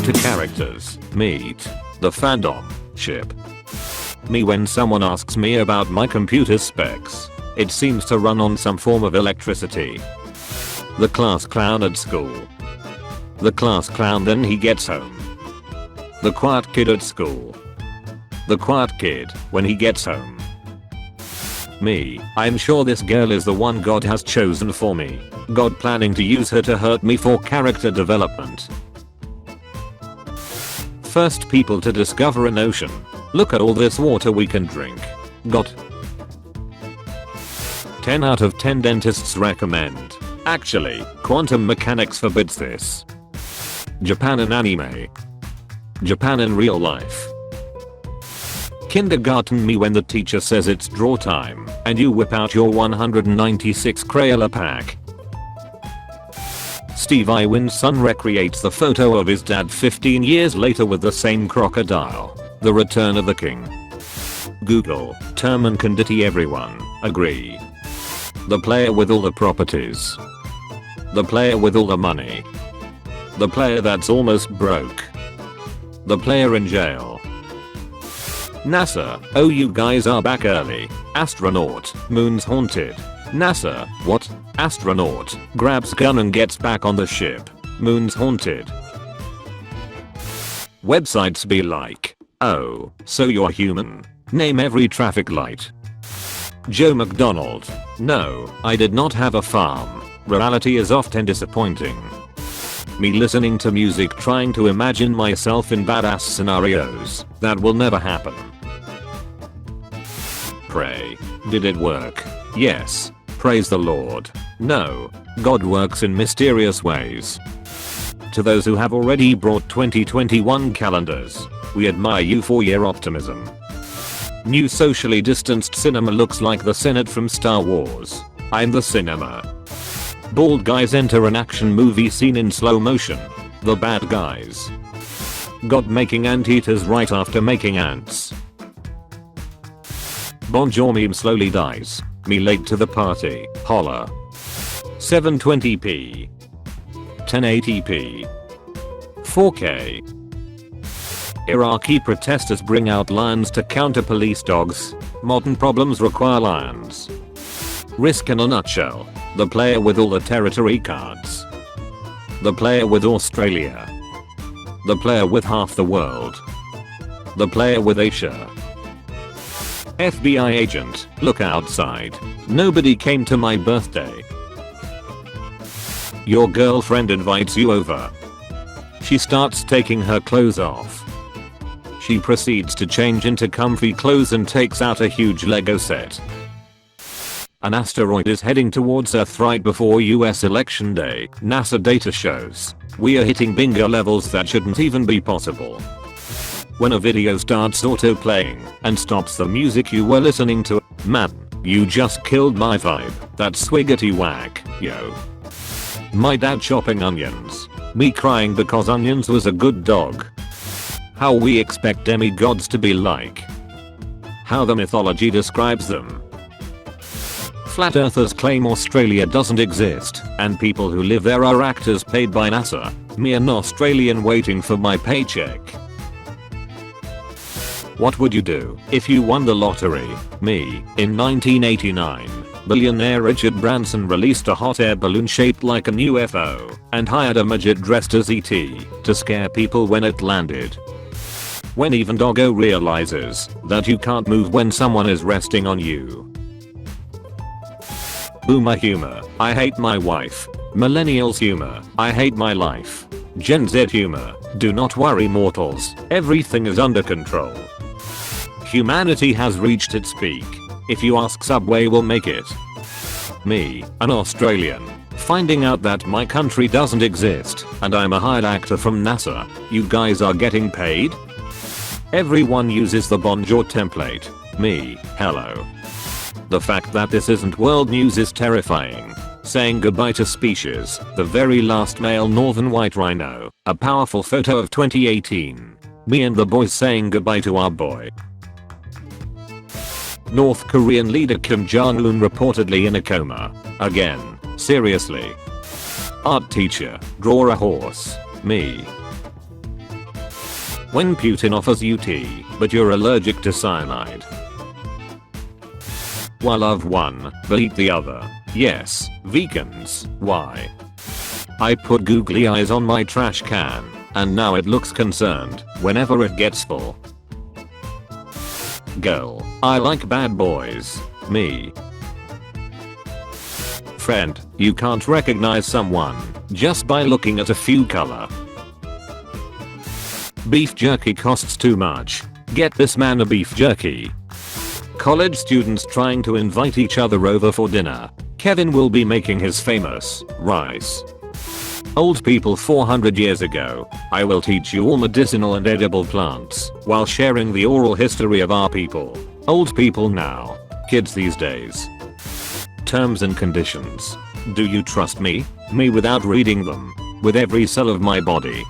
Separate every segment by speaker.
Speaker 1: to characters. Meet the fandom ship. Me when someone asks me about my computer specs. It seems to run on some form of electricity. The class clown at school. The class clown then he gets home. The quiet kid at school. The quiet kid when he gets home. Me, I'm sure this girl is the one God has chosen for me. God planning to use her to hurt me for character development. First people to discover an ocean. Look at all this water we can drink. Got 10 out of 10 dentists recommend. Actually, quantum mechanics forbids this. Japan in anime. Japan in real life. Kindergarten me when the teacher says it's draw time and you whip out your 196 Crayola pack. Steve Irwin's son recreates the photo of his dad 15 years later with the same crocodile. The Return of the King. Google, term and conditi everyone, agree. The player with all the properties. The player with all the money. The player that's almost broke. The player in jail. NASA, oh you guys are back early. Astronaut, moon's haunted. NASA, what? Astronaut, grabs gun and gets back on the ship. Moon's haunted. Websites be like, oh, so you're human? Name every traffic light. Joe McDonald, no, I did not have a farm. Reality is often disappointing. Me listening to music trying to imagine myself in badass scenarios that will never happen. Pray. Did it work? Yes. Praise the Lord. No. God works in mysterious ways. To those who have already brought 2021 calendars, we admire you for your optimism. New socially distanced cinema looks like the Senate from Star Wars. I'm the cinema. Bald guys enter an action movie scene in slow motion. The bad guys. God making anteaters right after making ants. Bonjour meme slowly dies. Me late to the party. Holla. 720p. 1080p. 4K. Iraqi protesters bring out lions to counter police dogs. Modern problems require lions. Risk in a nutshell. The player with all the territory cards. The player with Australia. The player with half the world. The player with Asia. FBI agent, look outside. Nobody came to my birthday. Your girlfriend invites you over. She starts taking her clothes off. She proceeds to change into comfy clothes and takes out a huge Lego set. An asteroid is heading towards Earth right before US election day. NASA data shows we are hitting bingo levels that shouldn't even be possible. When a video starts auto-playing and stops the music you were listening to, man, you just killed my vibe. That's swiggity whack, yo. My dad chopping onions. Me crying because onions was a good dog. How we expect demigods to be like. How the mythology describes them. Flat earthers claim Australia doesn't exist, and people who live there are actors paid by NASA. Me an Australian waiting for my paycheck. What would you do if you won the lottery? Me, in 1989, billionaire Richard Branson released a hot air balloon shaped like an UFO and hired a midget dressed as E.T. to scare people when it landed. When even doggo realizes that you can't move when someone is resting on you. Boomer humor, I hate my wife. Millennials humor, I hate my life. Gen Z humor, do not worry mortals, everything is under control. Humanity has reached its peak. If you ask Subway will make it. Me, an Australian, finding out that my country doesn't exist and I'm a hired actor from NASA. You guys are getting paid? Everyone uses the bonjour template. Me, hello. The fact that this isn't world news is terrifying. Saying goodbye to species, the very last male northern white rhino, a powerful photo of 2018. Me and the boys saying goodbye to our boy. North Korean leader Kim Jong-un reportedly in a coma. Again, seriously. Art teacher, draw a horse. Me. When Putin offers you tea, but you're allergic to cyanide. Why love one, but eat the other? Yes, vegans, why? I put googly eyes on my trash can, and now it looks concerned whenever it gets full. Girl, I like bad boys. Me. Friend, you can't recognize someone just by looking at a few color. Beef jerky costs too much. Get this man a beef jerky. College students trying to invite each other over for dinner. Kevin will be making his famous rice. Old people 400 years ago. I will teach you all medicinal and edible plants while sharing the oral history of our people. Old people now. Kids these days. Terms and conditions. Do you trust me? Me without reading them. With every cell of my body.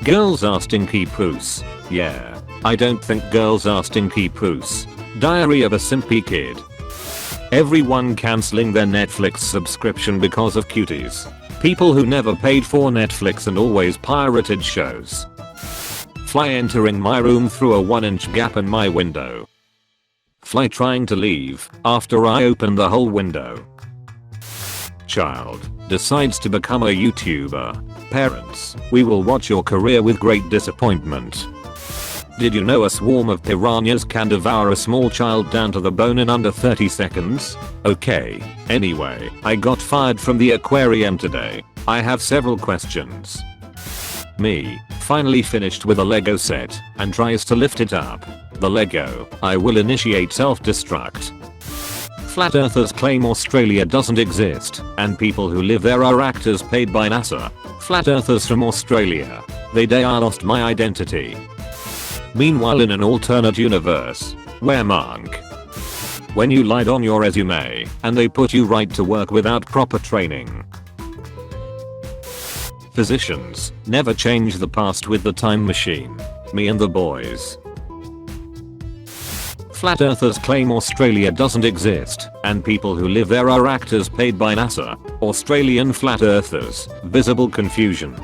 Speaker 1: Girls are stinky poos. Yeah. I don't think girls are stinky poos. Diary of a Simpy Kid. Everyone cancelling their Netflix subscription because of cuties. People who never paid for Netflix and always pirated shows. Fly entering my room through a 1-inch gap in my window. Fly trying to leave after I open the whole window. Child decides to become a YouTuber. Parents, we will watch your career with great disappointment. Did you know a swarm of piranhas can devour a small child down to the bone in under 30 seconds? Okay, anyway, I got fired from the aquarium today. I have several questions. Me, finally finished with a Lego set, and tries to lift it up. The Lego, I will initiate self-destruct. Flat Earthers claim Australia doesn't exist, and people who live there are actors paid by NASA. Flat Earthers from Australia. They day I lost my identity. Meanwhile in an alternate universe, where Monk. When you lied on your resume, and they put you right to work without proper training. Physicians, never change the past with the time machine. Me and the boys. Flat Earthers claim Australia doesn't exist, and people who live there are actors paid by NASA. Australian Flat Earthers, visible confusion.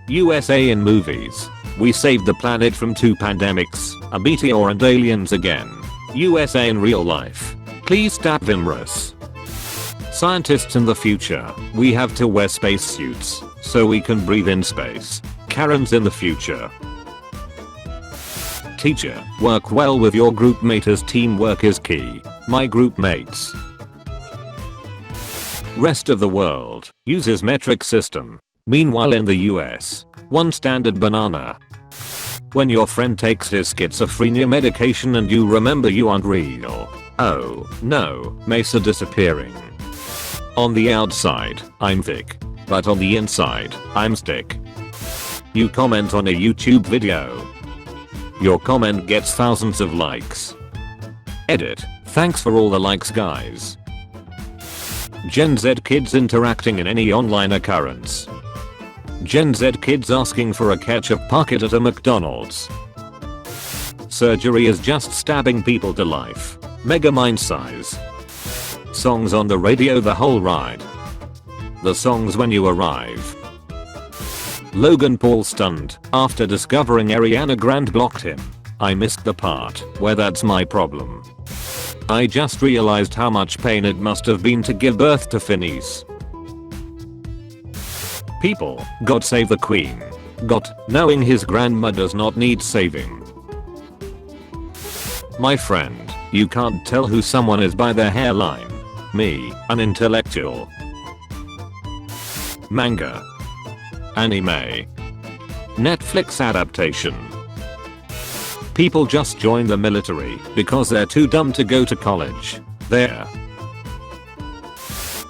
Speaker 1: USA in movies. We saved the planet from 2 pandemics, a meteor and aliens again. USA in real life. Please stop virus. Scientists in the future, we have to wear spacesuits, so we can breathe in space. Karens in the future. Teacher, work well with your group mate as teamwork is key. My group mates. Rest of the world uses metric system. Meanwhile in the US, 1 standard banana. When your friend takes his schizophrenia medication and you remember you aren't real. Oh no, Mesa disappearing. On the outside, I'm thick. But on the inside, I'm stick. You comment on a YouTube video. Your comment gets thousands of likes. Edit. Thanks for all the likes guys. Gen Z kids interacting in any online occurrence. Gen Z kids asking for a ketchup packet at a McDonald's. Surgery is just stabbing people to life. Mega mind size. Songs on the radio the whole ride. The songs when you arrive. Logan Paul stunned after discovering Ariana Grande blocked him. I missed the part where that's my problem. I just realized how much pain it must have been to give birth to Phineas. People, God save the Queen. God, knowing his grandma does not need saving. My friend, you can't tell who someone is by their hairline. Me, an intellectual. Manga. Anime. Netflix adaptation. People just join the military because they're too dumb to go to college. There.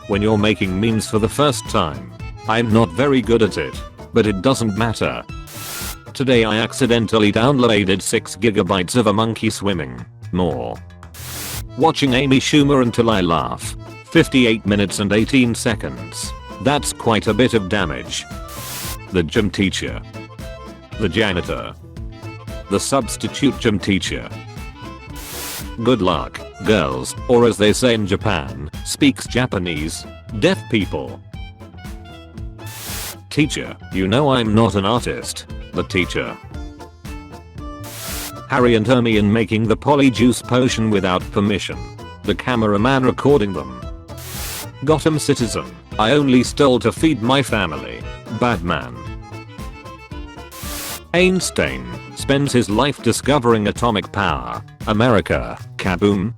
Speaker 1: When you're making memes for the first time. I'm not very good at it, but it doesn't matter. Today I accidentally downloaded 6 GB of a monkey swimming. More. Watching Amy Schumer until I laugh. 58 minutes and 18 seconds. That's quite a bit of damage. The gym teacher. The janitor. The substitute gym teacher. Good luck, girls, or as they say in Japan, speaks Japanese. Deaf people. Teacher, you know I'm not an artist. The teacher. Harry and Hermione making the polyjuice potion without permission. The cameraman recording them. Gotham Citizen. I only stole to feed my family. Batman. Einstein spends his life discovering atomic power. America. Kaboom.